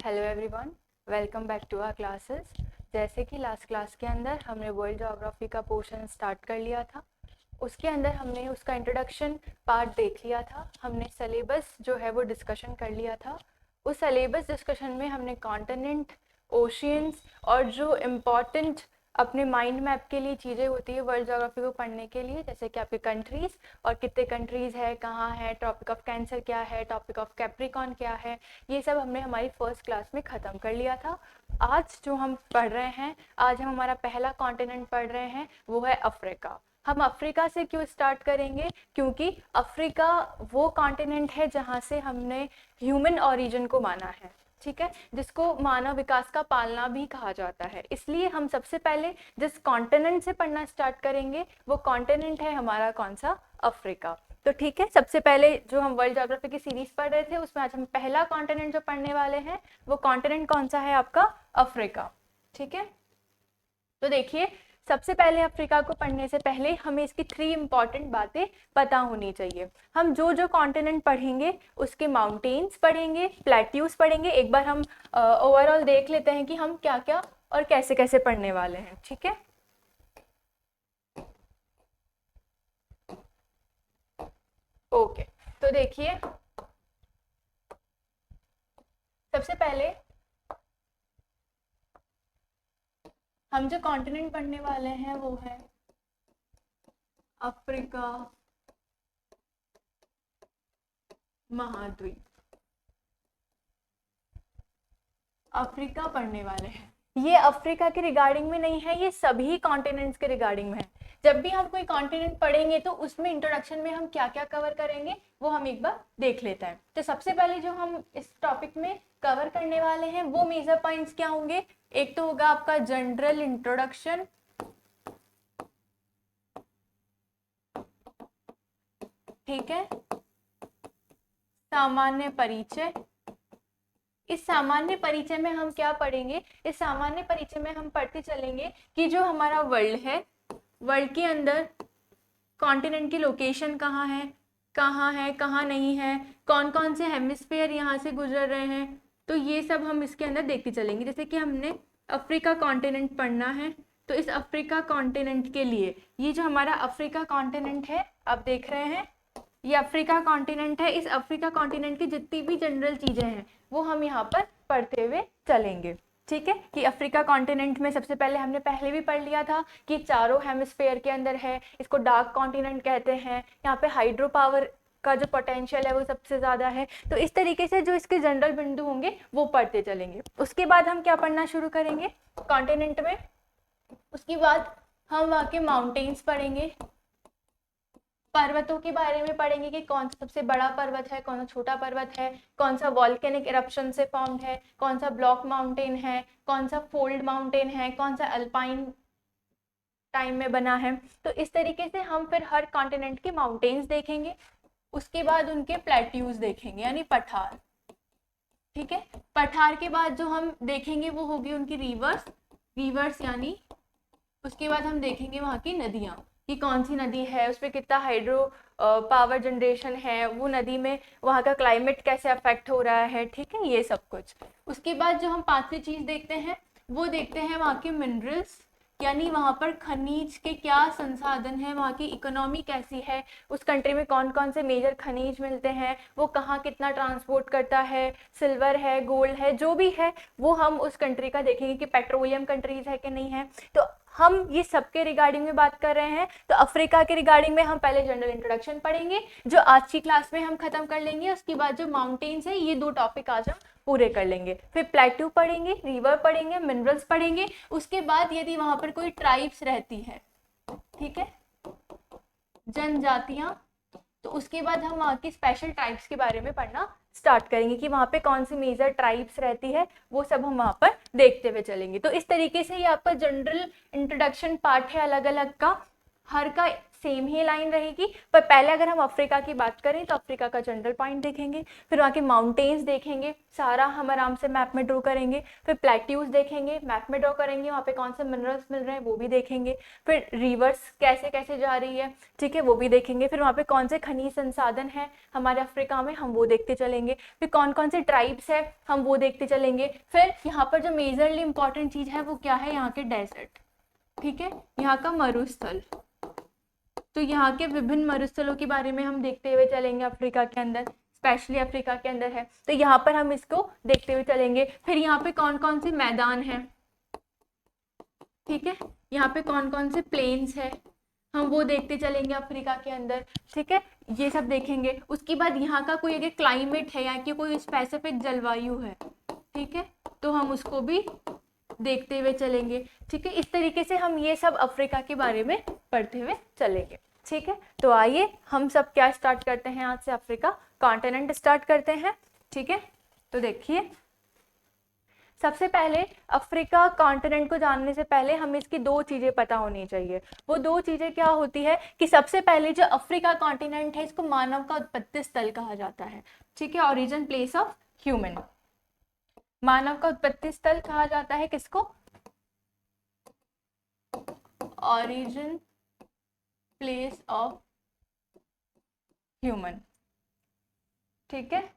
Hello everyone, welcome back to our classes. जैसे कि last class के अंदर हमने वर्ल्ड ज्योग्राफी का पोर्शन स्टार्ट कर लिया था। उसके अंदर हमने उसका इंट्रोडक्शन पार्ट देख लिया था। हमने सिलेबस जो है वो डिस्कशन कर लिया था। उस सिलेबस डिस्कशन में हमने कॉन्टिनेंट, ओशियंस और जो इम्पॉर्टेंट अपने माइंड मैप के लिए चीज़ें होती है वर्ल्ड ज्योग्राफी को पढ़ने के लिए, जैसे कि आपके कंट्रीज़ और कितने कंट्रीज़ है, कहाँ है, टॉपिक ऑफ कैंसर क्या है, टॉपिक ऑफ कैप्रिकॉन क्या है, ये सब हमने हमारी फर्स्ट क्लास में ख़त्म कर लिया था। आज जो हम पढ़ रहे हैं, आज हम हमारा पहला कॉन्टिनेंट पढ़ रहे हैं, वो है अफ्रीका। हम अफ्रीका से क्यों स्टार्ट करेंगे? क्योंकि अफ्रीका वो कॉन्टिनेंट है जहाँ से हमने ह्यूमन ओरिजिन को माना है, ठीक है, जिसको मानव विकास का पालना भी कहा जाता है। इसलिए हम सबसे पहले जिस कॉन्टिनेंट से पढ़ना स्टार्ट करेंगे वो कॉन्टिनेंट है हमारा कौन सा? अफ्रीका। तो ठीक है, सबसे पहले जो हम वर्ल्ड ज्योग्राफी की सीरीज पढ़ रहे थे उसमें आज हम पहला कॉन्टिनेंट जो पढ़ने वाले हैं वो कॉन्टिनेंट कौन सा है? आपका अफ्रीका। ठीक है, तो देखिए, सबसे पहले अफ्रीका को पढ़ने से पहले हमें इसकी 3 इंपॉर्टेंट बातें पता होनी चाहिए। हम जो जो कॉन्टिनेंट पढ़ेंगे उसके माउंटेन्स पढ़ेंगे, प्लेट्यूज पढ़ेंगे। एक बार हम ओवरऑल देख लेते हैं कि हम क्या क्या और कैसे कैसे पढ़ने वाले हैं। ठीक है, ओके। तो देखिए, सबसे पहले हम जो कॉन्टिनेंट पढ़ने वाले हैं वो है अफ्रीका महाद्वीप। अफ्रीका पढ़ने वाले हैं। ये अफ्रीका के रिगार्डिंग में नहीं है, ये सभी कॉन्टिनेंट्स के रिगार्डिंग में है। जब भी हम कोई कॉन्टिनेंट पढ़ेंगे तो उसमें इंट्रोडक्शन में हम क्या क्या कवर करेंगे वो हम एक बार देख लेते हैं। तो सबसे पहले जो हम इस टॉपिक में कवर करने वाले हैं वो मेजर पॉइंट्स क्या होंगे? एक तो होगा आपका जनरल इंट्रोडक्शन, ठीक है, सामान्य परिचय। इस सामान्य परिचय में हम क्या पढ़ेंगे? इस सामान्य परिचय में हम पढ़ते चलेंगे कि जो हमारा वर्ल्ड है, वर्ल्ड के अंदर कॉन्टिनेंट की लोकेशन कहाँ है, कहाँ नहीं है, कौन कौन से हेमिस्फीयर यहाँ से गुजर रहे हैं, तो ये सब हम इसके अंदर देखते चलेंगे। जैसे कि हमने अफ्रीका कॉन्टिनेंट पढ़ना है तो इस अफ्रीका कॉन्टिनेंट के लिए ये जो हमारा अफ्रीका कॉन्टिनेंट है, आप देख रहे हैं ये अफ्रीका कॉन्टिनेंट है। इस अफ्रीका कॉन्टिनेंट की जितनी भी जनरल चीज़ें हैं वो हम यहाँ पर पढ़ते हुए चलेंगे। ठीक है, कि अफ्रीका कॉन्टिनेंट में सबसे पहले हमने पहले भी पढ़ लिया था कि चारों हेमिस्फेयर के अंदर है, इसको डार्क कॉन्टिनेंट कहते हैं। यहाँ पे हाइड्रो पावर का जो पोटेंशियल है वो सबसे ज़्यादा है। तो इस तरीके से जो इसके जनरल बिंदु होंगे वो पढ़ते चलेंगे। उसके बाद हम क्या पढ़ना शुरू करेंगे कॉन्टिनेंट में? उसके बाद हम वहाँ के माउंटेन्स पढ़ेंगे, पर्वतों के बारे में पढ़ेंगे कि कौन सा सबसे बड़ा पर्वत है, कौन सा छोटा पर्वत है, कौन सा वॉल्केनिक इरप्शन से फॉर्म्ड है, कौन सा ब्लॉक माउंटेन है, कौन सा फोल्ड माउंटेन है, कौन सा अल्पाइन टाइम में बना है। तो इस तरीके से हम फिर हर कॉन्टिनेंट के माउंटेन्स देखेंगे। उसके बाद उनके प्लेट्यूज देखेंगे यानी पठार। ठीक है, पठार के बाद जो हम देखेंगे वो होगी उनकी रिवर्स, रिवर्स यानी उसके बाद हम देखेंगे वहाँ की नदियाँ कि कौन सी नदी है, उस पर कितना हाइड्रो पावर जनरेशन है, वो नदी में वहाँ का क्लाइमेट कैसे अफेक्ट हो रहा है। ठीक है, ये सब कुछ। उसके बाद जो हम पांचवी चीज़ देखते हैं वो देखते हैं वहाँ के मिनरल्स, यानी वहाँ पर खनिज के क्या संसाधन हैं, वहाँ की इकोनॉमी कैसी है, उस कंट्री में कौन कौन से मेजर खनिज मिलते हैं, वो कहाँ कितना ट्रांसपोर्ट करता है, सिल्वर है, गोल्ड है, जो भी है वो हम उस कंट्री का देखेंगे कि पेट्रोलियम कंट्रीज है कि नहीं है। तो हम ये सबके रिगार्डिंग में बात कर रहे हैं। तो अफ्रीका के रिगार्डिंग में हम पहले जनरल इंट्रोडक्शन पढ़ेंगे जो आज की क्लास में हम खत्म कर लेंगे। उसके बाद जो माउंटेन्स है ये 2 टॉपिक आज हम पूरे कर लेंगे। फिर प्लेट्यू पढ़ेंगे, रिवर पढ़ेंगे, मिनरल्स पढ़ेंगे। उसके बाद यदि वहां पर कोई ट्राइब्स रहती है, ठीक है, जनजातियां, तो उसके बाद हम वहाँ की स्पेशल ट्राइब्स के बारे में पढ़ना स्टार्ट करेंगे कि वहाँ पे कौन सी मेजर ट्राइब्स रहती है, वो सब हम वहाँ पर देखते हुए चलेंगे। तो इस तरीके से ये आपका जनरल इंट्रोडक्शन पार्ट है अलग अलग का। हर का सेम ही लाइन रहेगी, पर पहले अगर हम अफ्रीका की बात करें तो अफ्रीका का जनरल पॉइंट देखेंगे, फिर वहाँ के माउंटेन्स देखेंगे, सारा हम आराम से मैप में ड्रॉ करेंगे, फिर प्लेट्यूज देखेंगे, मैप में ड्रॉ करेंगे, वहाँ पे कौन से मिनरल्स मिल रहे हैं वो भी देखेंगे, फिर रिवर्स कैसे कैसे जा रही है, ठीक है, वो भी देखेंगे, फिर वहाँ पे कौन से खनिज संसाधन है हमारे अफ्रीका में, हम वो देखते चलेंगे, फिर कौन कौन से ट्राइब्स है हम वो देखते चलेंगे। फिर यहाँ पर जो मेजरली इंपॉर्टेंट चीज़ है वो क्या है, यहाँ के डेजर्ट, ठीक है, यहाँ का मरुस्थल, तो यहाँ के विभिन्न मरुस्थलों के बारे में हम देखते हुए चलेंगे अफ्रीका के अंदर, स्पेशली अफ्रीका के अंदर है तो यहाँ पर हम इसको देखते हुए चलेंगे। फिर यहाँ पे कौन कौन से मैदान हैं, ठीक है, यहाँ पे कौन कौन से प्लेन्स है हम वो देखते चलेंगे अफ्रीका के अंदर, ठीक है, ये सब देखेंगे। उसके बाद यहाँ का कोई अगर क्लाइमेट है या कि कोई स्पेसिफिक जलवायु है, ठीक है, तो हम उसको भी देखते हुए चलेंगे, ठीक है। इस तरीके से हम ये सब अफ्रीका के बारे में पढ़ते हुए चलेंगे, ठीक है। तो आइए हम सब क्या स्टार्ट करते हैं, आज से अफ्रीका कॉन्टिनेंट स्टार्ट करते हैं, ठीक है। तो देखिए सबसे पहले अफ्रीका कॉन्टिनेंट को जानने से पहले हमें इसकी दो चीज़ें पता होनी चाहिए। वो दो चीज़ें क्या होती है कि सबसे पहले जो अफ्रीका कॉन्टिनेंट है इसको मानव का उत्पत्ति स्थल कहा जाता है, ठीक है, ओरिजिन प्लेस ऑफ ह्यूमन, मानव का उत्पत्ति स्थल कहा जाता है किसको, ओरिजिन प्लेस ऑफ ह्यूमन, ठीक है।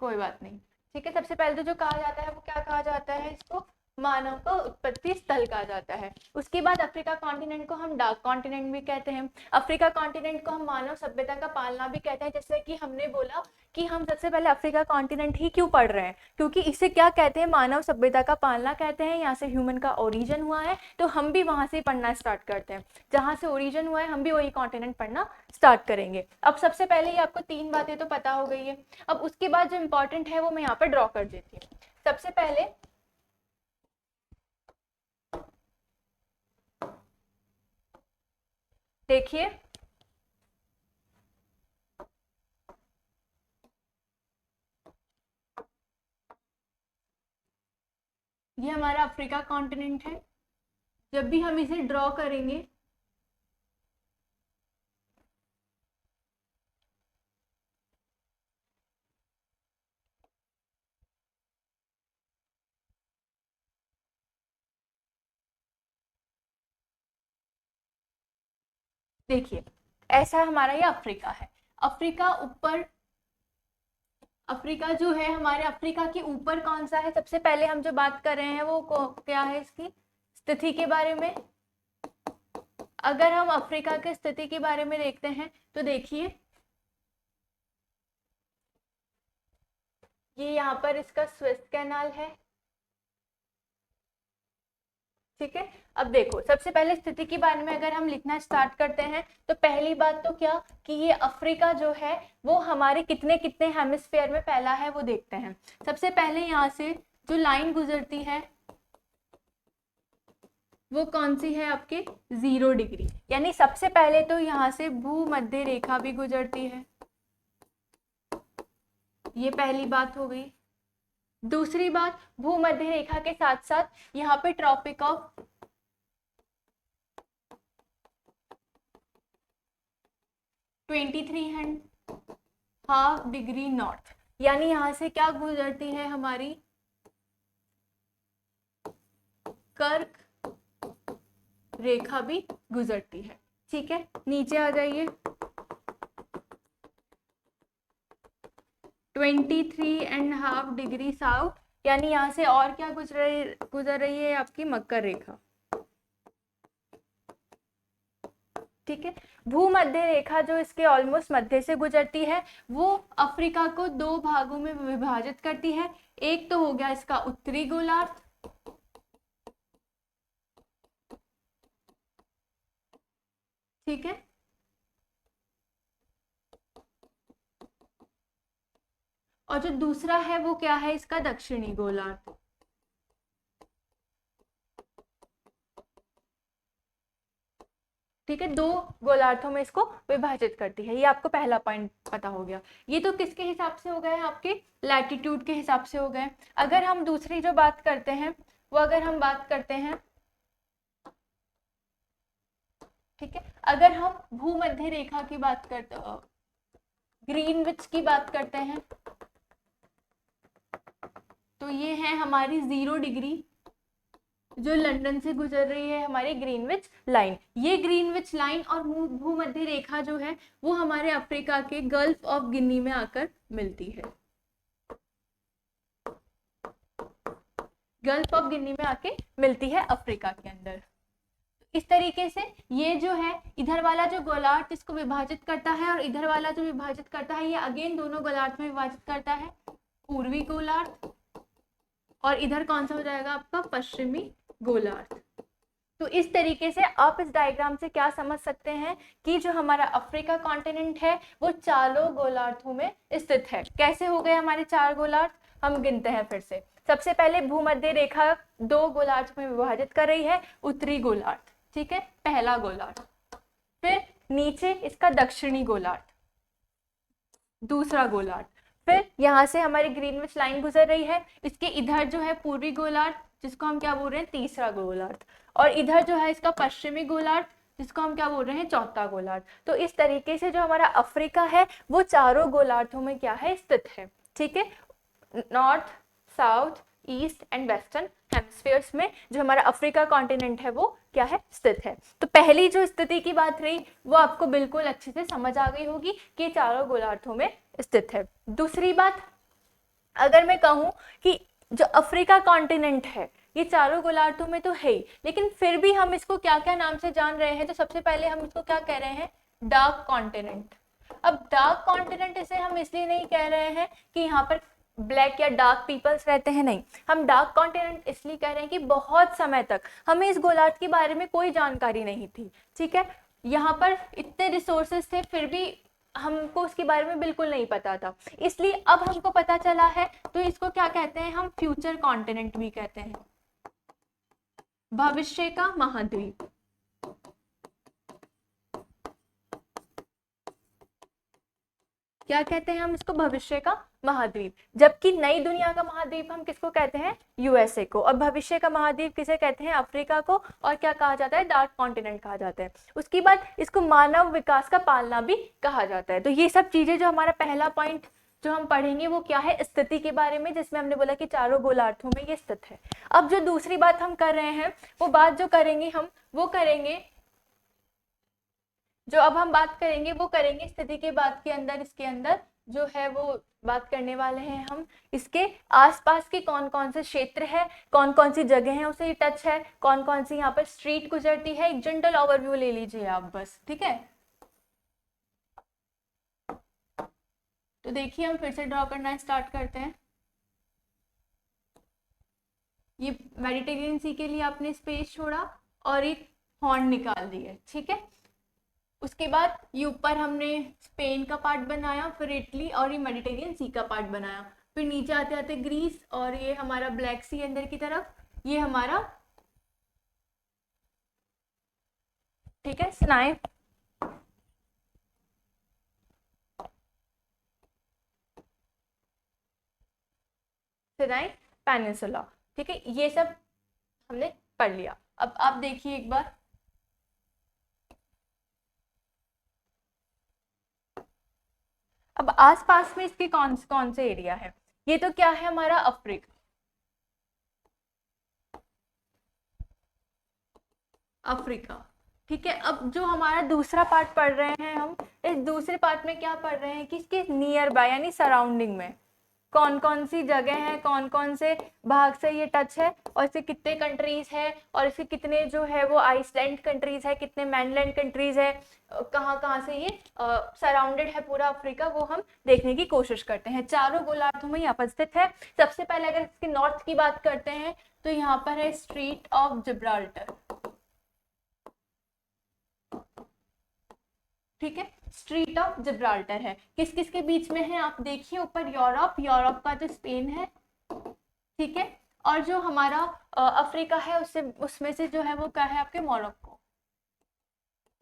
कोई बात नहीं, ठीक है। सबसे पहले तो जो कहा जाता है वो क्या कहा जाता है, इसको मानव का उत्पत्ति स्थल कहा जाता है। उसके बाद अफ्रीका कॉन्टिनेंट को हम डार्क कॉन्टिनेंट भी कहते हैं, अफ्रीका कॉन्टिनेंट को हम मानव सभ्यता का पालना भी कहते हैं। जैसे कि हमने बोला कि हम सबसे पहले अफ्रीका कॉन्टिनेंट ही क्यों पढ़ रहे हैं, क्योंकि इसे क्या कहते हैं, मानव सभ्यता का पालना कहते हैं, यहाँ से ह्यूमन का ओरिजिन हुआ है, तो हम भी वहाँ से पढ़ना स्टार्ट करते हैं, जहाँ से ओरिजिन हुआ है हम भी वही कॉन्टिनेंट पढ़ना स्टार्ट करेंगे। अब सबसे पहले ही आपको तीन बातें तो पता हो गई है। अब उसके बाद जो इंपॉर्टेंट है वो मैं यहाँ पर ड्रॉ कर देती हूँ। सबसे पहले देखिए ये हमारा अफ्रीका कॉन्टिनेंट है। जब भी हम इसे ड्रॉ करेंगे देखिए ऐसा हमारा ये अफ्रीका है। अफ्रीका ऊपर, अफ्रीका जो है हमारे अफ्रीका के ऊपर कौन सा है, सबसे पहले हम जो बात कर रहे हैं वो क्या है, इसकी स्थिति के बारे में। अगर हम अफ्रीका की स्थिति के बारे में देखते हैं तो देखिए ये यहाँ पर इसका स्वेज कैनाल है, ठीक है। अब देखो सबसे पहले स्थिति के बारे में अगर हम लिखना स्टार्ट करते हैं तो पहली बात तो क्या कि ये अफ्रीका जो है वो हमारे कितने कितने हेमिस्फेयर में फैला है वो देखते हैं। सबसे पहले यहाँ से जो लाइन गुजरती है वो कौन सी है आपके 0 डिग्री, यानी सबसे पहले तो यहाँ से भूमध्य रेखा भी गुजरती है, ये पहली बात हो गई। दूसरी बात भूमध्य रेखा के साथ साथ यहाँ पे ट्रॉपिक ऑफ ½ नॉर्थ, यानी यहाँ से क्या गुजरती है हमारी कर्क रेखा भी गुजरती है, ठीक है। नीचे आ जाइए 23½ डिग्री साउथ, यानी यहाँ से और क्या गुजर रही है आपकी मकर रेखा, ठीक है। भूमध्य रेखा जो इसके ऑलमोस्ट मध्य से गुजरती है वो अफ्रीका को दो भागों में विभाजित करती है। एक तो हो गया इसका उत्तरी गोलार्ध, ठीक है, और जो दूसरा है वो क्या है इसका दक्षिणी गोलार्ध, ठीक है। दो गोलार्धों में इसको विभाजित करती है, ये आपको पहला पॉइंट पता हो गया। ये तो किसके हिसाब से हो गए, आपके लैटिट्यूड के हिसाब से हो गए। अगर हम दूसरी जो बात करते हैं वो अगर हम बात करते हैं, ठीक है, अगर हम भूमध्य रेखा की बात करते, ग्रीनविच की बात करते हैं, तो ये है हमारी 0 डिग्री जो लंदन से गुजर रही है, हमारी ग्रीनविच लाइन। ये ग्रीनविच लाइन और भूमध्य रेखा जो है वो हमारे अफ्रीका के गल्फ ऑफ गिनी में आकर मिलती है, गल्फ ऑफ गिनी में आके मिलती है अफ्रीका के अंदर। इस तरीके से ये जो है इधर वाला जो गोलार्ध इसको विभाजित करता है और इधर वाला जो विभाजित करता है ये अगेन दोनों गोलार्ध में विभाजित करता है, पूर्वी गोलार्ध, और इधर कौन सा हो जाएगा आपका पश्चिमी गोलार्ध। तो इस तरीके से आप इस डायग्राम से क्या समझ सकते हैं कि जो हमारा अफ्रीका कॉन्टिनेंट है वो चारों गोलार्धों में स्थित है। कैसे हो गए हमारे 4 गोलार्ध, हम गिनते हैं फिर से। सबसे पहले भूमध्य रेखा 2 गोलार्ध में विभाजित कर रही है, उत्तरी गोलार्ध, ठीक है, पहला गोलार्ध। फिर नीचे इसका दक्षिणी गोलार्ध, दूसरा गोलार्ध। फिर यहाँ से हमारी ग्रीनविच लाइन गुजर रही है, इसके इधर जो है पूर्वी गोलार्ध जिसको हम क्या बोल रहे हैं, तीसरा गोलार्ध, और इधर जो है इसका पश्चिमी गोलार्ध जिसको हम क्या बोल रहे हैं, चौथा गोलार्ध। तो इस तरीके से जो हमारा अफ्रीका है वो चारों गोलार्धों में क्या है, स्थित है, ठीक है। North, south, east and western hemispheres में जो हमारा अफ्रीका कॉन्टिनेंट है वो क्या है, स्थित है। तो पहली जो स्थिति की बात रही वो आपको बिल्कुल अच्छे से समझ आ गई होगी कि चारों गोलार्धों में स्थित है। दूसरी बात, अगर मैं कहूँ कि जो अफ्रीका कॉन्टिनेंट है ये चारों गोलार्धों में तो है ही, लेकिन फिर भी हम इसको क्या क्या नाम से जान रहे हैं, तो सबसे पहले हम इसको क्या कह रहे हैं, डार्क कॉन्टिनेंट। अब डार्क कॉन्टिनेंट इसे हम इसलिए नहीं कह रहे हैं कि यहाँ पर ब्लैक या डार्क पीपल्स रहते हैं, नहीं, हम डार्क कॉन्टिनेंट इसलिए कह रहे हैं कि बहुत समय तक हमें इस गोलार्ध के बारे में कोई जानकारी नहीं थी, ठीक है। यहाँ पर इतने रिसोर्सेज थे फिर भी हमको उसके बारे में बिल्कुल नहीं पता था, इसलिए अब हमको पता चला है, तो इसको क्या कहते हैं हम, फ्यूचर कॉन्टिनेंट भी कहते हैं, भविष्य का महाद्वीप। क्या कहते हैं हम इसको, भविष्य का महाद्वीप। जबकि नई दुनिया का महाद्वीप हम किसको कहते हैं, यूएसए को, और भविष्य का महाद्वीप किसे कहते हैं, अफ्रीका को, और क्या कहा जाता है, डार्क कॉन्टिनेंट कहा जाता है। उसके बाद इसको मानव विकास का पालना भी कहा जाता है। तो ये सब चीजें जो हमारा पहला पॉइंट जो हम पढ़ेंगे वो क्या है, स्थिति के बारे में, जिसमें हमने बोला कि चारों गोलार्धों में ये स्थित है। अब जो दूसरी बात हम कर रहे हैं वो बात जो करेंगे हम वो करेंगे, जो अब हम बात करेंगे वो करेंगे स्थिति के बाद के अंदर, इसके अंदर जो है वो बात करने वाले हैं हम इसके आसपास के कौन कौन से क्षेत्र है, कौन कौन सी जगह है उसे टच है, कौन कौन सी यहाँ पर स्ट्रीट गुजरती है, एक जनरल ओवरव्यू ले लीजिए आप बस, ठीक है। तो देखिए हम फिर से ड्रॉ करना स्टार्ट करते हैं। ये मेडिटेरियन सी के लिए आपने स्पेस छोड़ा और एक हॉर्न निकाल दिए, ठीक है। उसके बाद ये ऊपर हमने स्पेन का पार्ट बनाया, फिर इटली, और ये मेडिटेरियन सी का पार्ट बनाया, फिर नीचे आते आते ग्रीस, और ये हमारा ब्लैक सी अंदर की तरफ, ये हमारा, ठीक है, सिनाई पेनिनसुला, ठीक है। ये सब हमने पढ़ लिया। अब आप देखिए एक बार, अब आसपास में इसके कौन से एरिया है, ये तो क्या है हमारा अफ्रीका, अफ्रीका, ठीक है। अब जो हमारा दूसरा पार्ट पढ़ रहे हैं हम, इस दूसरे पार्ट में क्या पढ़ रहे हैं कि इसके नियर बाय यानी सराउंडिंग में कौन कौन सी जगह है, कौन कौन से भाग से ये टच है, और इसके कितने कंट्रीज है, और इसके कितने जो है वो आइसलैंड कंट्रीज है, कितने मैनलैंड कंट्रीज है, कहाँ कहाँ से ये सराउंडेड है पूरा अफ्रीका, वो हम देखने की कोशिश करते हैं। चारों गोलार्धों में यहाँ पर स्थित है। सबसे पहले अगर इसके नॉर्थ की बात करते हैं तो यहाँ पर है स्ट्रीट ऑफ जिब्राल्टर, ठीक है, स्ट्रीट ऑफ जिब्राल्टर है। किस किस के बीच में है आप देखिए, ऊपर यूरोप का जो स्पेन है, ठीक है, और जो हमारा अफ्रीका है उससे उसमें से जो है वो क्या है आपके मोरक्को,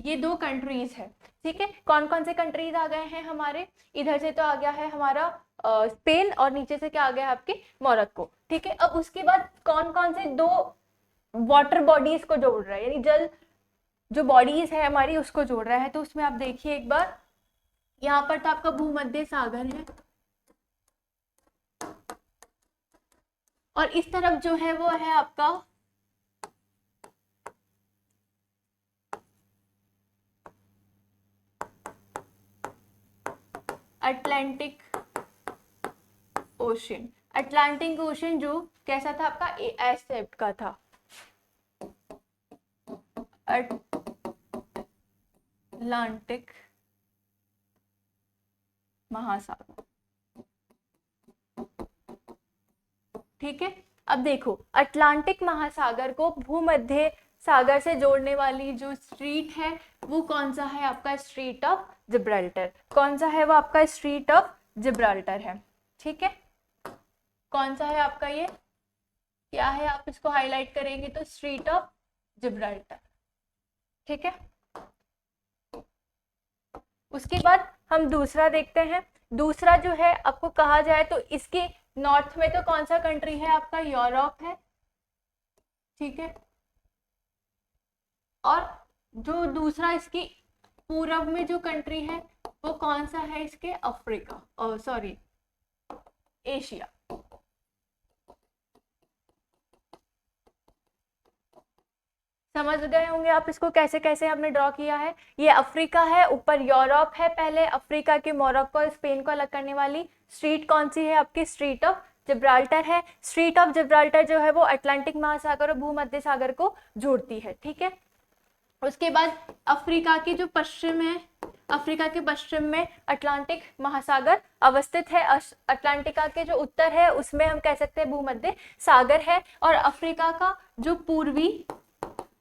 ये 2 कंट्रीज है, ठीक है। कौन कौन से कंट्रीज आ गए हैं हमारे, इधर से तो आ गया है हमारा स्पेन और नीचे से क्या आ गया आपके मोरक्को। ठीक है, अब उसके बाद कौन कौन से दो वाटर बॉडीज को जोड़ रहा है, यानी जल जो बॉडीज है हमारी उसको जोड़ रहा है। तो उसमें आप देखिए एक बार, यहाँ पर तो आपका भूमध्य सागर है और इस तरफ जो है वो है आपका अटलांटिक ओशन। अटलांटिक ओशन जो कैसा था आपका, एस शेप का था। अटलांटिक महासागर। ठीक है, अब देखो अटलांटिक महासागर को भूमध्य सागर से जोड़ने वाली जो स्ट्रीट है वो कौन सा है आपका, स्ट्रीट ऑफ जिब्राल्टर। कौन सा है वो आपका, स्ट्रीट ऑफ जिब्राल्टर है। ठीक है, कौन सा है आपका, ये क्या है, आप इसको हाईलाइट करेंगे तो स्ट्रीट ऑफ जिब्राल्टर। ठीक है, उसके बाद हम दूसरा देखते हैं। दूसरा जो है आपको कहा जाए तो इसके नॉर्थ में तो कौन सा कंट्री है आपका, यूरोप है। ठीक है, और जो दूसरा इसकी पूरब में जो कंट्री है वो कौन सा है इसके, अफ्रीका, सॉरी एशिया। समझ गए होंगे आप इसको कैसे कैसे हमने ड्रॉ किया है। ये अफ्रीका है, ऊपर यूरोप है, पहले अफ्रीका के मोरक्को और स्पेन को अलग करने वाली स्ट्रीट कौन सी है आपकी, स्ट्रीट ऑफ जिब्राल्टर है। स्ट्रीट ऑफ जिब्राल्टर जो है वो अटलांटिक महासागर और भूमध्य सागर को जोड़ती है। ठीक है, उसके बाद अफ्रीका की जो पश्चिम है, अफ्रीका के पश्चिम में अटलांटिक महासागर अवस्थित है। अटलांटिका के जो उत्तर है उसमें हम कह सकते हैं भूमध्य सागर है। और अफ्रीका का जो पूर्वी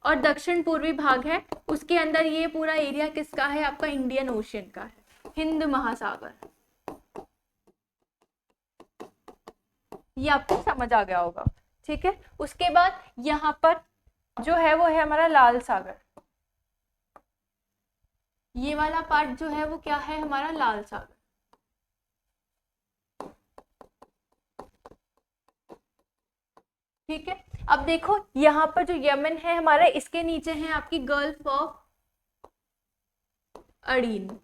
और दक्षिण पूर्वी भाग है उसके अंदर ये पूरा एरिया किसका है आपका, इंडियन ओशियन का है, हिंद महासागर। ये आपको समझ आ गया होगा। ठीक है, उसके बाद यहाँ पर जो है वो है हमारा लाल सागर। ये वाला पार्ट जो है वो क्या है हमारा, लाल सागर। ठीक है, अब देखो यहाँ पर जो यमन है हमारा, इसके नीचे है आपकी गल्फ ऑफ अड़ीन।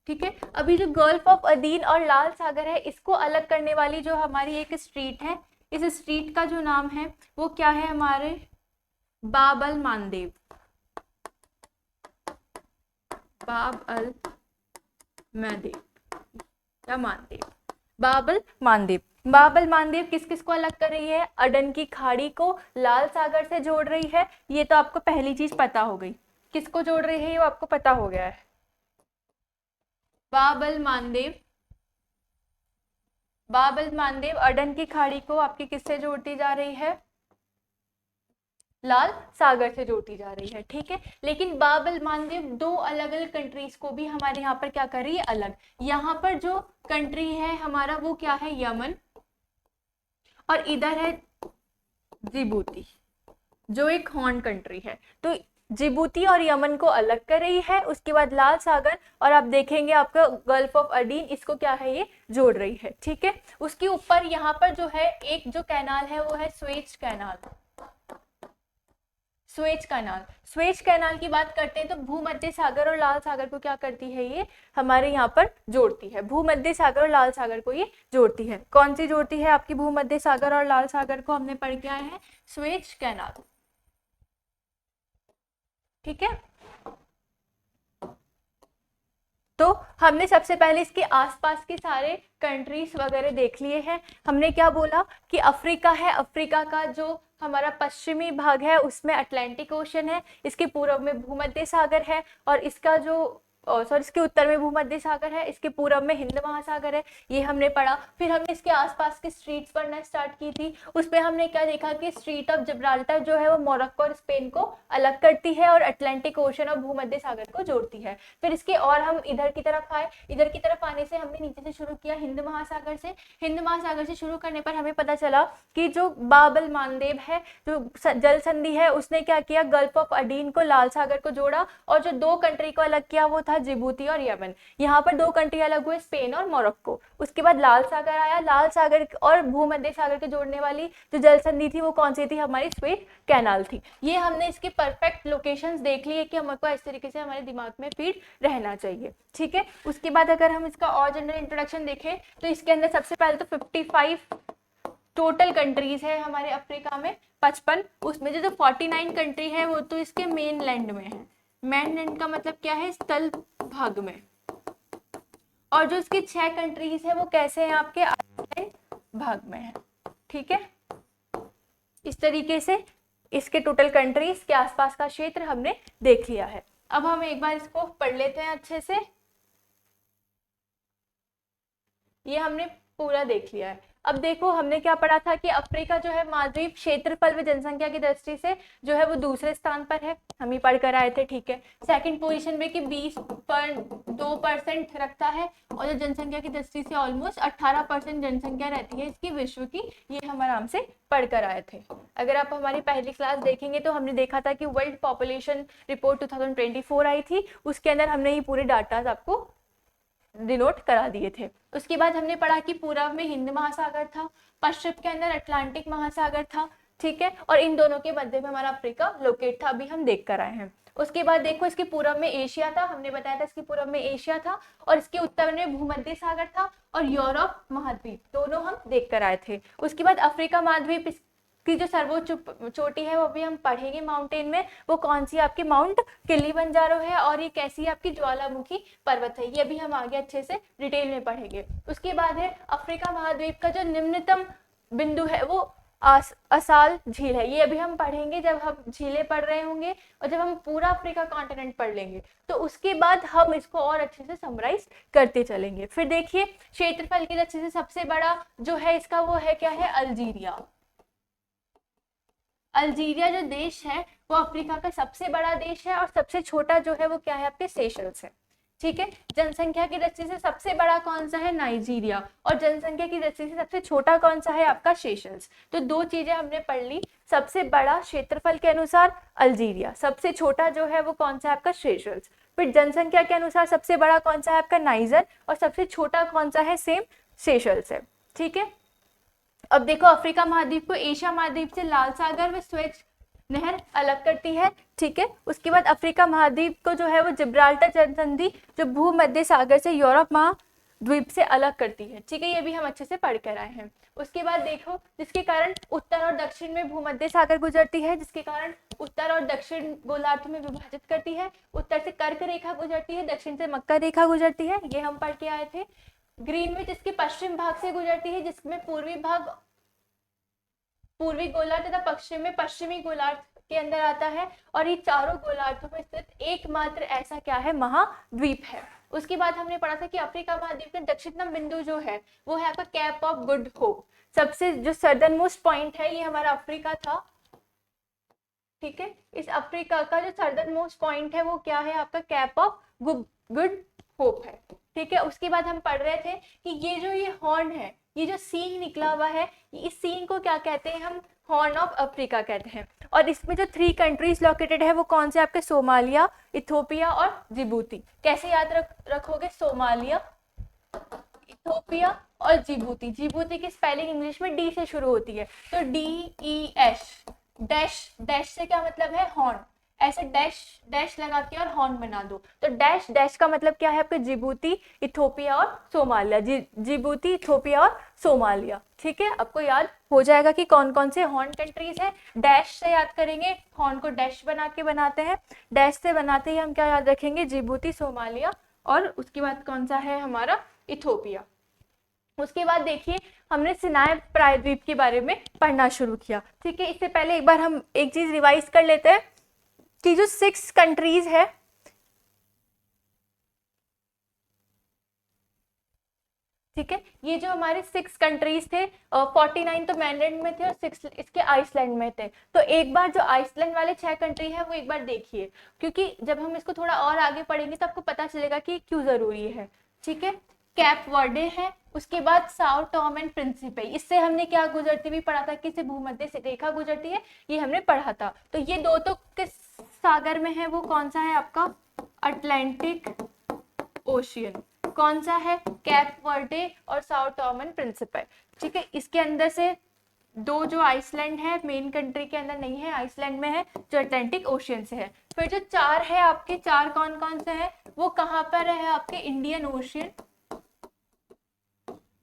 ठीक है, अभी जो गल्फ ऑफ अदीन और लाल सागर है इसको अलग करने वाली जो हमारी एक स्ट्रीट है, इस स्ट्रीट का जो नाम है वो क्या है हमारे, बाब अल मांदेब। बाब अल मांदेब या मांदेब, बाब अल मांदेब। बाब अल मांदेब किस किस को अलग कर रही है, अडन की खाड़ी को लाल सागर से जोड़ रही है। ये तो आपको पहली चीज पता हो गई, किसको जोड़ रही है ये आपको पता हो गया है। बाब अल मांदेब, बाब अल मांदेब अडन की खाड़ी को आपकी किससे जोड़ती जा रही है, लाल सागर से जोड़ती जा रही है। ठीक है, लेकिन बाब अल मांदेब दो अलग अलग कंट्रीज को भी हमारे यहाँ पर क्या कर रही है, अलग। यहाँ पर जो कंट्री है हमारा वो क्या है, यमन, और इधर है जिबूती जो एक हॉर्न कंट्री है। तो जिबूती और यमन को अलग कर रही है। उसके बाद लाल सागर और आप देखेंगे आपका गल्फ ऑफ अडीन, इसको क्या है ये जोड़ रही है। ठीक है, उसके ऊपर यहाँ पर जो है एक जो कैनाल है वो है Suez canal. Suez canal, Suez canal की बात करते हैं तो भूमध्य सागर और लाल सागर को क्या करती है, ये हमारे यहाँ पर जोड़ती है। भूमध्य सागर और लाल सागर को ये जोड़ती है। कौन सी जोड़ती है आपकी भूमध्य सागर और लाल सागर को, हमने पढ़ के आए हैं स्वेज कैनाल। ठीक है, तो हमने सबसे पहले इसके आसपास के सारे कंट्रीज वगैरह देख लिए हैं। हमने क्या बोला कि अफ्रीका है, अफ्रीका का जो हमारा पश्चिमी भाग है उसमें अटलांटिक ओशन है, इसके पूर्व में भूमध्य सागर है और इसका जो इसके उत्तर में भूमध्य सागर है, इसके पूरब में हिंद महासागर है। ये हमने पढ़ा। फिर हमने इसके आसपास के स्ट्रीट्स पढ़ना स्टार्ट की थी। उसमें हमने क्या देखा कि स्ट्रीट ऑफ जिब्राल्टर जो है वो मोरक्को और स्पेन को अलग करती है और अटलांटिक ओशन और भूमध्य सागर को जोड़ती है। फिर इसके और हम इधर की तरफ आए, इधर की तरफ आने से हमने नीचे से शुरू किया हिंद महासागर से। हिंद महासागर से शुरू करने पर हमें पता चला कि जो बाब अल मांदेब है, जो जल संधि है, उसने क्या किया, गल्फ ऑफ अडीन को लाल सागर को जोड़ा और जो दो कंट्री को अलग किया वो था था जिबूती और यमन। यहाँ पर 2 कंट्री अलग हुए, स्पेन और मोरक्को। उसके बाद लाल सागर आया, लाल सागर और भूमध्य सागर के जोड़ने वाली जो जल संधि थी वो कौन सी थी, हमारी स्वेज कैनाल थी। ये हमने इसके परफेक्ट लोकेशंस देख लिए कि हमको इस तरीके से हमारे दिमाग में फीड रहना चाहिए, ठीक है। उसके बाद अगर हम इसका और जनरल इंट्रोडक्शन देखें तो इसके अंदर सबसे पहले तो 55 टोटल कंट्रीज है हमारे अफ्रीका में, 55, उसमें जो 49 कंट्री है वो तो इसके मेन लैंड में है। मेन लैंड का मतलब क्या है, स्थल भाग में। और जो इसकी 6 कंट्रीज है वो कैसे हैं, आपके आइलैंड भाग में है, ठीक है। इस तरीके से इसके टोटल कंट्रीज के आसपास का क्षेत्र हमने देख लिया है। अब हम एक बार इसको पढ़ लेते हैं अच्छे से। ये हमने पूरा देख लिया है। अब देखो हमने क्या पढ़ा था कि अफ्रीका जो है महाद्वीप क्षेत्रफल व जनसंख्या की दृष्टि से जो है वो दूसरे स्थान पर है, हम ही पढ़ कर आए थे, ठीक है। सेकंड पोजीशन में कि 20.2% रखता है और जो जनसंख्या की दृष्टि से ऑलमोस्ट 18% जनसंख्या रहती है इसकी विश्व की, ये हम आराम से पढ़ कर आए थे। अगर आप हमारी पहली क्लास देखेंगे तो हमने देखा था कि वर्ल्ड पॉपुलेशन रिपोर्ट 2024 आई थी, उसके अंदर हमने ये पूरे डाटा आपको डिनोट करा दिए थे। उसके बाद हमने पढ़ा कि पूर्व में हिंद महासागर था, पश्चिम के अंदर अटलांटिक महासागर था, ठीक है, और इन दोनों के मध्य में हमारा अफ्रीका लोकेट था, अभी हम देख कर आए हैं। उसके बाद देखो इसके पूर्व में एशिया था, हमने बताया था इसके पूर्व में एशिया था, और इसके उत्तर में भूमध्य सागर था और यूरोप महाद्वीप, दोनों हम देख कर आए थे। उसके बाद अफ्रीका महाद्वीप की जो सर्वोच्च चोटी है वो भी हम पढ़ेंगे माउंटेन में, वो कौन सी आपकी माउंट किलिमंजारो है, और ये कैसी आपकी ज्वालामुखी पर्वत है, ये भी हम आगे अच्छे से डिटेल में पढ़ेंगे। उसके बाद है अफ्रीका महाद्वीप का जो निम्नतम बिंदु है वो असाल झील है, ये अभी हम पढ़ेंगे जब हम झीलें पढ़ रहे होंगे और जब हम पूरा अफ्रीका कॉन्टिनेंट पढ़ लेंगे तो उसके बाद हम इसको और अच्छे से समराइज करते चलेंगे। फिर देखिए क्षेत्रफल की दृष्टि से सबसे बड़ा जो है इसका वो है क्या है, अल्जीरिया। अल्जीरिया जो देश है वो अफ्रीका का सबसे बड़ा देश है, और सबसे छोटा जो है वो क्या है, आपके सेशल्स है, ठीक है। जनसंख्या की दृष्टि से सबसे बड़ा कौन सा है, नाइजीरिया, और जनसंख्या की दृष्टि से सबसे छोटा कौन सा है, आपका सेशल्स। तो 2 चीजें हमने पढ़ ली, सबसे बड़ा क्षेत्रफल के अनुसार अल्जीरिया, सबसे छोटा जो है वो कौन सा है, आपका सेशल्स। फिर जनसंख्या के अनुसार सबसे बड़ा कौन सा है, आपका नाइजर, और सबसे छोटा कौन सा है, सेम सेशल्स है, ठीक है। अब देखो अफ्रीका महाद्वीप को एशिया महाद्वीप से लाल सागर व स्वेज नहर अलग करती है, ठीक है। उसके बाद अफ्रीका महाद्वीप को जो है वो जिब्राल्टर जल संधि जो भूमध्य सागर से यूरोप महाद्वीप से अलग करती है, ठीक है, ये भी हम अच्छे से पढ़ कर आए हैं। उसके बाद देखो जिसके कारण उत्तर और दक्षिण में भूमध्य सागर गुजरती है, जिसके कारण उत्तर और दक्षिण गोलार्ध में विभाजित करती है, उत्तर से कर्क रेखा गुजरती है, दक्षिण से मकर रेखा गुजरती है, ये हम पढ़ के आए थे। ग्रीन में जिसके पश्चिम भाग से गुजरती है, जिसमें पूर्वी भाग पूर्वी गोलार्ध तथा पश्चिम में पश्चिमी गोलार्ध के अंदर आता है, और ये चारों गोलार्धों में स्थित एकमात्र ऐसा क्या है, महाद्वीप है। उसके बाद हमने पढ़ा था कि अफ्रीका महाद्वीप का दक्षिणतम बिंदु जो है वो है आपका कैप ऑफ गुड होप, सबसे जो सदर्न मोस्ट पॉइंट है ये हमारा अफ्रीका था, ठीक है। इस अफ्रीका का जो सदर्न मोस्ट पॉइंट है वो क्या है, आपका कैप ऑफ गुड होप है, ठीक है। उसके बाद हम पढ़ रहे थे कि ये जो ये हॉर्न है, ये जो सीन निकला हुआ है, इस सीन को क्या कहते हैं, हम हॉर्न ऑफ अफ्रीका कहते हैं। और इसमें जो 3 कंट्रीज लोकेटेड है वो कौन से, आपके सोमालिया, इथोपिया और जिबूती। कैसे याद रखोगे, सोमालिया, इथोपिया और जिबूती। जिबूती की स्पेलिंग इंग्लिश में डी से शुरू होती है, तो DES, डैश, डैश से क्या मतलब है, हॉर्न, ऐसे डैश डैश लगा के और हॉर्न बना दो, तो डैश डैश का मतलब क्या है, आपके जिबूती, इथोपिया और सोमालिया, जिबूती, इथोपिया और सोमालिया, ठीक है। आपको याद हो जाएगा कि कौन कौन से हॉर्न कंट्रीज हैं, डैश से याद करेंगे, हॉर्न को डैश बना के बनाते हैं, डैश से बनाते ही हम क्या याद रखेंगे, जिबूती, सोमालिया, और उसके बाद कौन सा है हमारा, इथोपिया। उसके बाद देखिए हमने सिनाई प्रायद्वीप के बारे में पढ़ना शुरू किया, ठीक है। इससे पहले एक बार हम एक चीज रिवाइज कर लेते हैं कि जो 6 कंट्रीज है, ठीक है, ये जो हमारे 6 कंट्रीज थे, 49 तो मेनलैंड में थे और 6 इसके आइसलैंड में थे। तो एक बार जो आइसलैंड वाले 6 कंट्री है वो एक बार देखिए, क्योंकि जब हम इसको थोड़ा और आगे पढ़ेंगे तो आपको पता चलेगा कि क्यों जरूरी है, ठीक है। कैप वर्डे है, उसके बाद साओ टॉम एंड प्रिंसिपे, इससे हमने क्या गुजरती हुई पढ़ा था कि इससे भूमध्य से रेखा गुजरती है, ये हमने पढ़ा था। तो ये 2 तो किस सागर में है, वो कौन सा है आपका, अटलांटिक ओशियन। कौन सा है? कैप वर्डे और साओ टॉमन प्रिंसिपल। ठीक है, इसके अंदर से दो जो आइसलैंड है मेन कंट्री के अंदर नहीं है, आइसलैंड में है, जो अटलांटिक ओशियन से है। फिर जो चार है आपके, चार कौन कौन से हैं? वो कहाँ पर है आपके? इंडियन ओशियन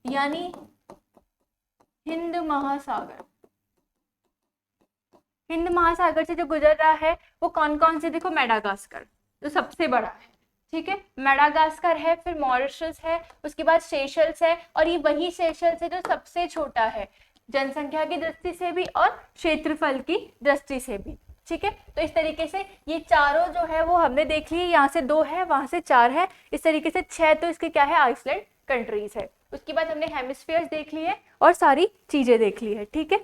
यानी हिंद महासागर। हिंद महासागर से जो गुजर रहा है वो कौन कौन से? देखो, मेडागास्कर जो सबसे बड़ा है, ठीक है, मेडागास्कर है, फिर मॉरिशस है, उसके बाद सेशल्स है, और ये वही सेशल्स है जो सबसे छोटा है जनसंख्या की दृष्टि से भी और क्षेत्रफल की दृष्टि से भी। ठीक है, तो इस तरीके से ये चारों जो है वो हमने देख ली। यहाँ से दो है, वहां से चार है, इस तरीके से छह तो इसके क्या है? आइसलैंड कंट्रीज है। उसके बाद हमने हेमिस्फीयर्स देख लिए और सारी चीजें देख ली है। ठीक है,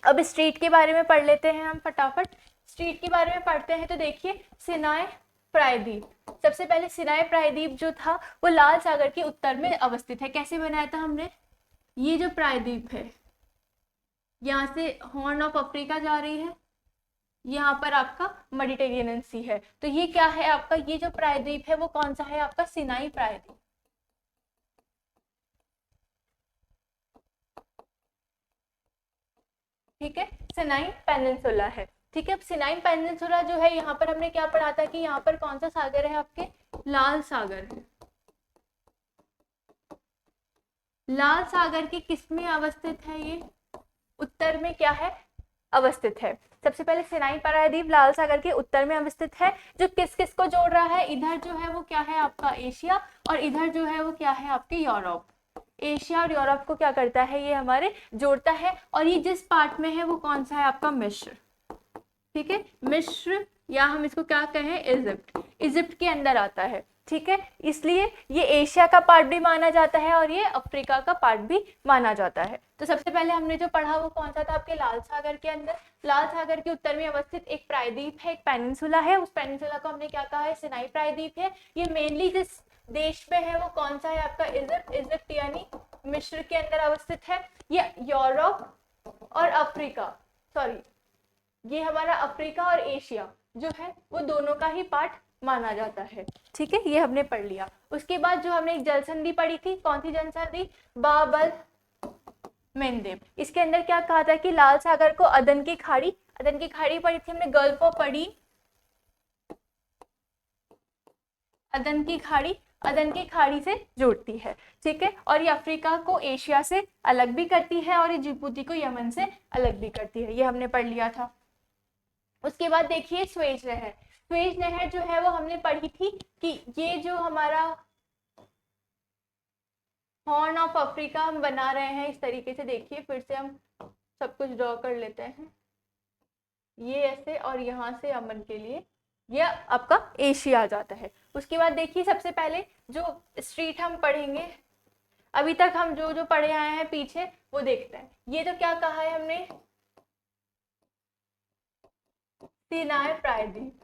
अब स्ट्रीट के बारे में पढ़ लेते हैं हम फटाफट। स्ट्रीट के बारे में पढ़ते हैं तो देखिए, सिनाई प्रायद्वीप। सबसे पहले सिनाई प्रायद्वीप जो था वो लाल सागर के उत्तर में अवस्थित है। कैसे बनाया था हमने? ये जो प्रायद्वीप है, यहाँ से हॉर्न ऑफ अफ्रीका जा रही है, यहाँ पर आपका मेडिटेरेनियन सी है, तो ये क्या है आपका? ये जो प्रायद्वीप है वो कौन सा है आपका? सिनाई प्रायद्वीप। ठीक है, सिनाई पेनिनसुला है। ठीक है, अब सिनाई पेनिनसुला जो है, यहाँ पर हमने क्या पढ़ा था कि यहाँ पर कौन सा सागर है आपके? लाल सागर है। लाल सागर के किस में अवस्थित है? ये उत्तर में क्या है? अवस्थित है। सबसे पहले सिनाई प्रायद्वीप लाल सागर के उत्तर में अवस्थित है, जो किस किस को जोड़ रहा है? इधर जो है वो क्या है आपका? एशिया, और इधर जो है वो क्या है आपके? यूरोप। एशिया और यूरोप को क्या करता है? ये हमारे जोड़ता है। और ये जिस पार्ट में है वो कौन सा है आपका? मिस्र। ठीक है, मिस्र, या हम इसको क्या कहें? इजिप्ट। इजिप्ट के अंदर आता है। ठीक है, इसलिए ये एशिया का पार्ट भी माना जाता है और ये अफ्रीका का पार्ट भी माना जाता है। तो सबसे पहले हमने जो पढ़ा वो कौन सा था आपके? लाल सागर के अंदर। लाल सागर के उत्तर में अवस्थित एक प्रायद्वीप है, एक पेनिनसुला है। उस पेनिनसुला को हमने क्या कहा है? सिनाई प्रायद्वीप है। ये मेनली जिस देश में है वो कौन सा है आपका? इजिप्ट। इजिप्ट यानी मिस्र के अंदर अवस्थित है। ये यूरोप और अफ्रीका, सॉरी, ये हमारा अफ्रीका और एशिया जो है वो दोनों का ही पार्ट माना जाता है। ठीक है, ये हमने पढ़ लिया। उसके बाद जो हमने एक जल संधि पढ़ी थी, कौन सी जल संधि? बाबल मेंदेब। इसके अंदर क्या कहा था कि लाल सागर को अदन की खाड़ी पढ़ी थी हमने, गल्फ ऑफ पढ़ी, अदन की खाड़ी से जोड़ती है। ठीक है, और ये अफ्रीका को एशिया से अलग भी करती है और ये जिबूती को यमन से अलग भी करती है। ये हमने पढ़ लिया था। उसके बाद देखिए स्वेज नहर। स्वेज नहर जो है वो हमने पढ़ी थी कि ये जो हमारा हॉर्न ऑफ अफ्रीका हम बना रहे हैं इस तरीके से। देखिए फिर से हम सब कुछ ड्रॉ कर लेते हैं, ये ऐसे, और यहाँ से अमन के लिए ये आपका एशिया आ जाता है। उसके बाद देखिए सबसे पहले जो स्ट्रीट हम पढ़ेंगे, अभी तक हम जो जो पढ़े आए हैं पीछे वो देखते हैं। ये तो क्या कहा है हमने? सिनाई प्रायद्वीप।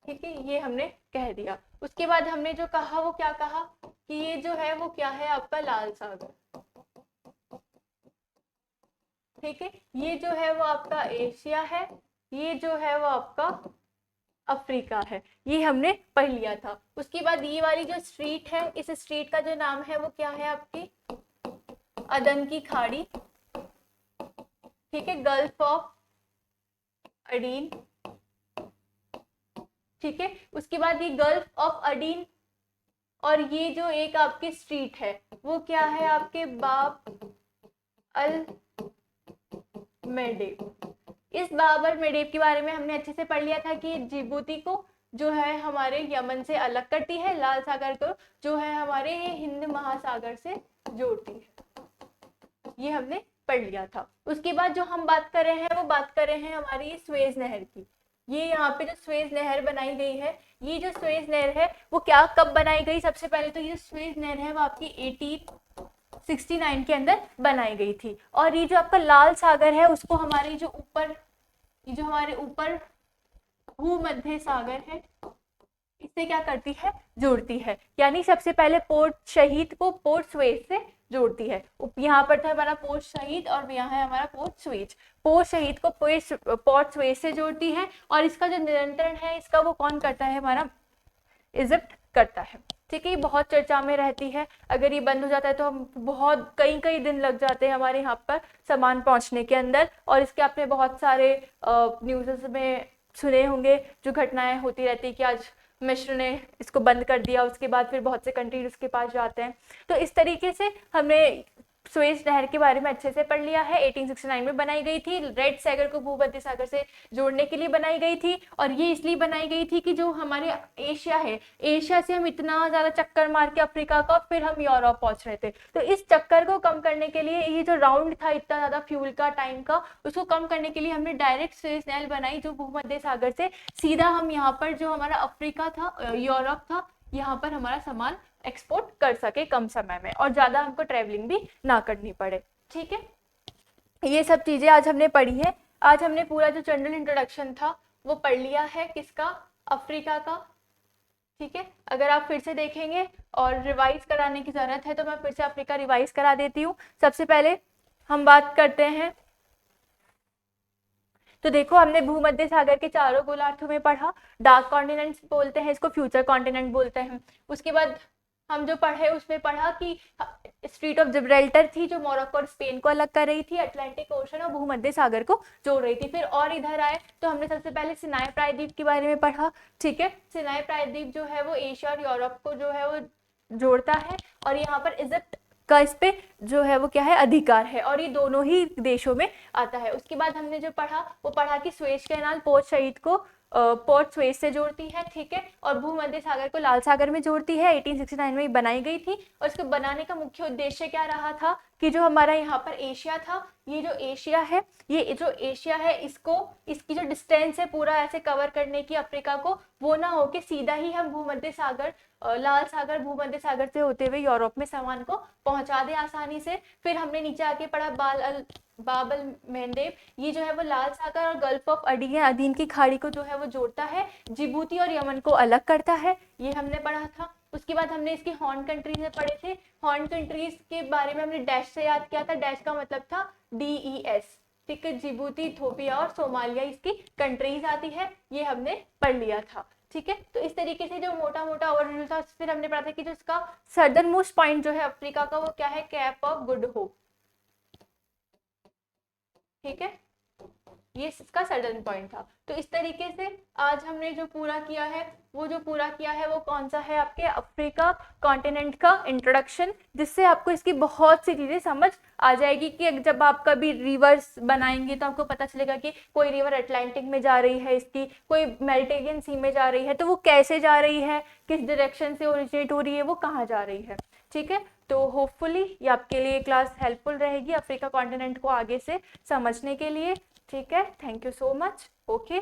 ठीक है, ये हमने कह दिया। उसके बाद हमने जो कहा वो क्या कहा कि ये जो है वो क्या है आपका? लाल सागर। ठीक है, ये जो है वो आपका एशिया है, ये जो है वो आपका अफ्रीका है। ये हमने पढ़ लिया था। उसके बाद ये वाली जो स्ट्रीट है, इस स्ट्रीट का जो नाम है वो क्या है आपकी? अदन की खाड़ी। ठीक है, गल्फ ऑफ अडीन। ठीक है, उसके बाद ये गल्फ ऑफ अडीन, और ये जो एक आपकी स्ट्रीट है वो क्या है आपके? बाब अल मेडेब। इस बाबर मेडेब के बारे में हमने अच्छे से पढ़ लिया था कि जिबूती को जो है हमारे यमन से अलग करती है, लाल सागर को जो है हमारे हिंद महासागर से जोड़ती है। ये हमने पढ़ लिया था। उसके बाद जो हम बात कर रहे हैं वो बात कर रहे हैं हमारी स्वेज नहर की। ये यहाँ पे जो स्वेज नहर बनाई गई है, ये जो स्वेज नहर है वो क्या कब बनाई गई? सबसे पहले तो ये स्वेज नहर है वो आपकी 1869 के अंदर बनाई गई थी। और ये जो आपका लाल सागर है उसको हमारे जो ऊपर, ये जो हमारे ऊपर भूमध्य सागर है इससे क्या करती है? जोड़ती है। यानी सबसे पहले पोर्ट शहीद को पोर्ट स्वेज से जोड़ती है। यहाँ पर था हमारा पोर्ट शहीद और यहाँ है हमारा पोर्ट स्वेज। पोर्ट शहीद को पोर्ट स्वेज से जोड़ती है, और इसका जो नियंत्रण है इसका वो कौन करता है? हमारा इजिप्ट करता है। ठीक है, ये बहुत चर्चा में रहती है। अगर ये बंद हो जाता है तो हम बहुत कई दिन लग जाते हैं हमारे यहाँ पर सामान पहुँचने के अंदर। और इसके आपने बहुत सारे न्यूज़ में सुने होंगे जो घटनाएं होती रहती है कि आज मिस्र ने इसको बंद कर दिया, उसके बाद फिर बहुत से कंट्रीज उसके पास जाते हैं। तो इस तरीके से हमने सुएज नहर के बारे में अच्छे से पढ़ लिया है। 1869 में बनाई गई थी, रेड सागर को भूमध्य सागर से जोड़ने के लिए बनाई गई थी। और ये इसलिए बनाई गई थी कि जो हमारे एशिया है, एशिया से हम इतना ज्यादा चक्कर मार के अफ्रीका का फिर हम यूरोप पहुंच रहे थे, तो इस चक्कर को कम करने के लिए ये जो राउंड था इतना ज्यादा फ्यूल का टाइम का, उसको कम करने के लिए हमने डायरेक्ट सुएज नहर बनाई जो भूमध्य सागर से सीधा हम यहाँ पर जो हमारा अफ्रीका था, यूरोप था, यहाँ पर हमारा सामान एक्सपोर्ट कर सके कम समय में और ज्यादा हमको ट्रेवलिंग भी ना करनी पड़े। ठीक है, ये सब चीजें आज हमने पढ़ी है। आज हमने पूरा जो जनरल इंट्रोडक्शन था वो पढ़ लिया है, किसका, अफ्रीका का। ठीक है, अगर आप फिर से देखेंगे और रिवाइज कराने की जरूरत है तो मैं फिर से अफ्रीका रिवाइज करा देती हूँ। सबसे पहले हम बात करते हैं, तो देखो हमने भूमध्य सागर के चारों गोलार्धों में पढ़ा। डार्क कॉन्टिनेंट्स बोलते हैं इसको, फ्यूचर कॉन्टिनेंट बोलते हैं। उसके बाद हम जो पढ़े उसमें पढ़ा कि स्ट्रीट ऑफ जिब्राल्टर थी जो मोरक्को और स्पेन को अलग कर रही थी, अटलांटिक ओशन और भूमध्य सागर को जोड़ रही थी। फिर और इधर आए तो हमने सबसे पहले सिनाई प्रायद्वीप के बारे में पढ़ा। ठीक है, सिनाई प्रायद्वीप जो है वो एशिया और यूरोप को जो है वो जोड़ता है और यहाँ पर इजिप्ट का इस पे जो है वो क्या है, अधिकार है, और ये दोनों ही देशों में आता है। उसके बाद हमने जो पढ़ा वो पढ़ा कि स्वेज कैनाल पोर्ट शहीद को पोर्ट स्वेज से जोड़ती है। ठीक है, और भूमध्य सागर को लाल सागर में जोड़ती है। 1869 में बनाई गई थी और इसको बनाने का मुख्य उद्देश्य क्या रहा था कि जो हमारा यहाँ पर एशिया था, ये जो एशिया है, ये जो एशिया है इसको, इसकी जो डिस्टेंस है पूरा ऐसे कवर करने की अफ्रीका को, वो ना हो कि सीधा ही हम भूमध्य सागर, लाल सागर भूमध्य सागर से होते हुए यूरोप में सामान को पहुंचा दे आसानी से। फिर हमने नीचे आके पढ़ा बाब अल मंदेब, ये जो है वो लाल सागर और गल्फ ऑफ अदीन की खाड़ी को जो है वो जोड़ता है, जिबूती और यमन को अलग करता है, ये हमने पढ़ा था। उसके बाद हमने इसकी हॉर्न कंट्रीज में पढ़े थे। हॉर्न कंट्रीज के बारे में हमने डैश से याद किया था, डैश का मतलब था DES। ठीक है, जिबूती, इथोपिया और सोमालिया इसकी कंट्रीज आती है, ये हमने पढ़ लिया था। ठीक है, तो इस तरीके से जो मोटा मोटा ओवरव्यू था, फिर हमने पढ़ा था कि जो इसका सदर्न मोस्ट पॉइंट जो है अफ्रीका का वो क्या है, कैप ऑफ गुड होप। ठीक है, ये इसका सडन पॉइंट था। तो इस तरीके से आज हमने जो पूरा किया है वो कौन सा है, आपके अफ्रीका कॉन्टिनेंट का इंट्रोडक्शन, जिससे आपको इसकी बहुत सी चीजें समझ आ जाएगी कि जब आप कभी रिवर्स बनाएंगे तो आपको पता चलेगा कि कोई रिवर अटलांटिक में जा रही है, इसकी कोई मेडिटेरियन सी में जा रही है, तो वो कैसे जा रही है, किस डायरेक्शन से ओरिजिनेट हो रही है, वो कहाँ जा रही है। ठीक है, तो होपफुली ये आपके लिए क्लास हेल्पफुल रहेगी अफ्रीका कॉन्टिनेंट को आगे से समझने के लिए। ठीक है, thank you so much. Okay.